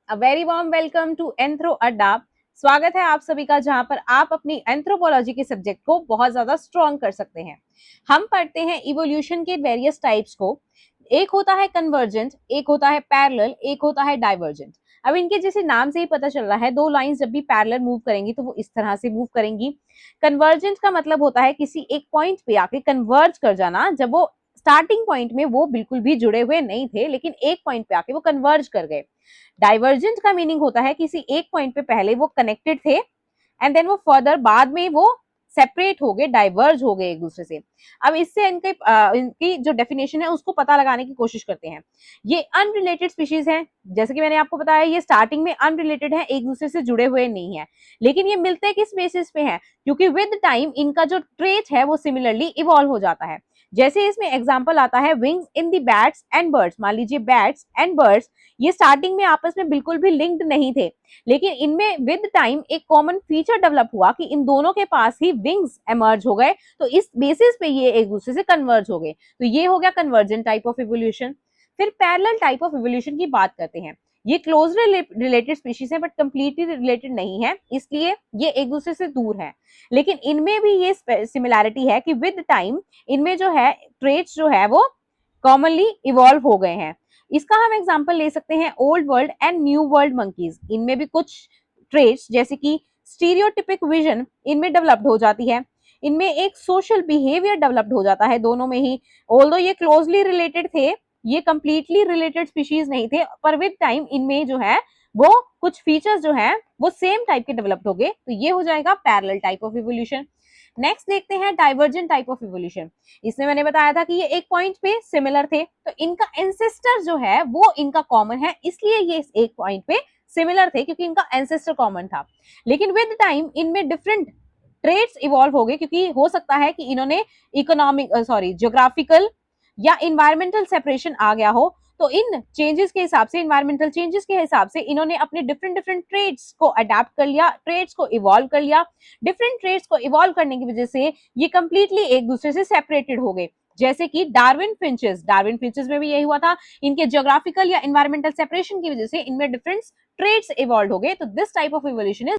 A very warm welcome to Anthro Adda. स्वागत है आप सभी का, जहां पर आप अपनी एंथ्रोपोलॉजी के सब्जेक्ट को बहुत ज्यादा स्ट्रॉन्ग कर सकते हैं। हम पढ़ते हैं इवोल्यूशन के वेरियस टाइप्स को। एक होता है कन्वर्जेंट, एक होता है पैरेलल, एक होता है डाइवर्जेंट। अब इनके जैसे नाम से ही पता चल रहा है, दो लाइंस जब भी पैरेलल मूव करेंगी तो वो इस तरह से मूव करेंगी। कन्वर्जेंट का मतलब होता है किसी एक पॉइंट पे आके कन्वर्ज कर जाना, जब वो स्टार्टिंग पॉइंट में वो बिल्कुल भी जुड़े हुए नहीं थे, लेकिन एक पॉइंट पे आके वो कन्वर्ज कर गए। डाइवर्जेंट का मीनिंग होता है किसी एक पॉइंट पे पहले वो कनेक्टेड थे एंड देन वो फर्दर बाद में वो सेपरेट हो गए, डाइवर्ज हो गए एक दूसरे से। अब इससे इनकी जो डेफिनेशन है उसको पता लगाने की कोशिश करते हैं। ये अनरिलेटेड स्पीशीज हैं, जैसे कि मैंने आपको बताया, ये स्टार्टिंग में अनरिलेटेड है, एक दूसरे से जुड़े हुए नहीं है, लेकिन ये मिलते किस बेसिस पे हैं? क्योंकि विद टाइम इनका जो ट्रेट है वो सिमिलरली इवॉल्व हो जाता है। जैसे इसमें एग्जाम्पल आता है wings in the bats and birds. मान लीजिए बैट्स एंड बर्ड्स ये स्टार्टिंग में आपस में बिल्कुल भी लिंक्ड नहीं थे, लेकिन इनमें विद टाइम एक कॉमन फीचर डेवलप हुआ कि इन दोनों के पास ही विंग्स एमर्ज हो गए, तो इस बेसिस पे ये एक दूसरे से कन्वर्ज हो गए। तो ये हो गया कन्वर्जेंट टाइप ऑफ इवोल्यूशन। फिर पैरेलल टाइप ऑफ इवोल्यूशन की बात करते हैं। ये क्लोजली रिलेटेड स्पीशीज है बट कंप्लीटली रिलेटेड नहीं है, इसलिए ये एक दूसरे से दूर है। लेकिन इनमें भी ये सिमिलैरिटी है कि विद टाइम इनमें जो है ट्रेट्स जो है वो कॉमनली इवॉल्व हो गए हैं। इसका हम एग्जांपल ले सकते हैं old world and new world monkeys. इनमें भी कुछ ट्रेट्स जैसे कि स्टीरियोटिपिक विजन इनमें डेवलप्ड हो जाती है, इनमें एक सोशल बिहेवियर डेवलप्ड हो जाता है दोनों में ही। ऑल्दो ये क्लोजली रिलेटेड थे, ये कंप्लीटली रिलेटेड स्पीशीज नहीं थे, पर विद टाइम इनमें जो है वो कुछ फीचर्स जो है वो सेम टाइप के डेवलप्ड हो गए, तो ये हो जाएगा parallel type of evolution. Next देखते हैं डाइवर्जेंट टाइप ऑफ इवोल्यूशन। इसमें मैंने बताया था कि ये एक पॉइंट पे सिमिलर थे, तो इनका एंसेस्टर जो है वो इनका कॉमन है, इसलिए ये एक पॉइंट पे सिमिलर थे क्योंकि इनका एंसेस्टर कॉमन था। लेकिन विद टाइम इनमें डिफरेंट ट्रेड्स इवॉल्व हो गए, क्योंकि हो सकता है कि इन्होंने इकोनॉमिक ज्योग्राफिकल या इन्वायरमेंटल सेपरेशन आ गया हो, तो इन चेंजेस के हिसाब से, इन्वायरमेंटल चेंजेस के हिसाब से इन्होंने अपने डिफरेंट डिफरेंट ट्रेड्स को अडेप्ट कर लिया, ट्रेड्स को इवॉल्व कर लिया। डिफरेंट ट्रेड्स को इवॉल्व करने की वजह से ये कंप्लीटली एक दूसरे से सेपरेटेड हो गए। जैसे कि डार्विन फिंचेस में भी यही हुआ था, इनके ज्योग्राफिकल या इन्वायरमेंटल सेपरेशन की वजह से इनमें डिफरेंट ट्रेड्स इवॉल्व हो गए। तो this type of evolution is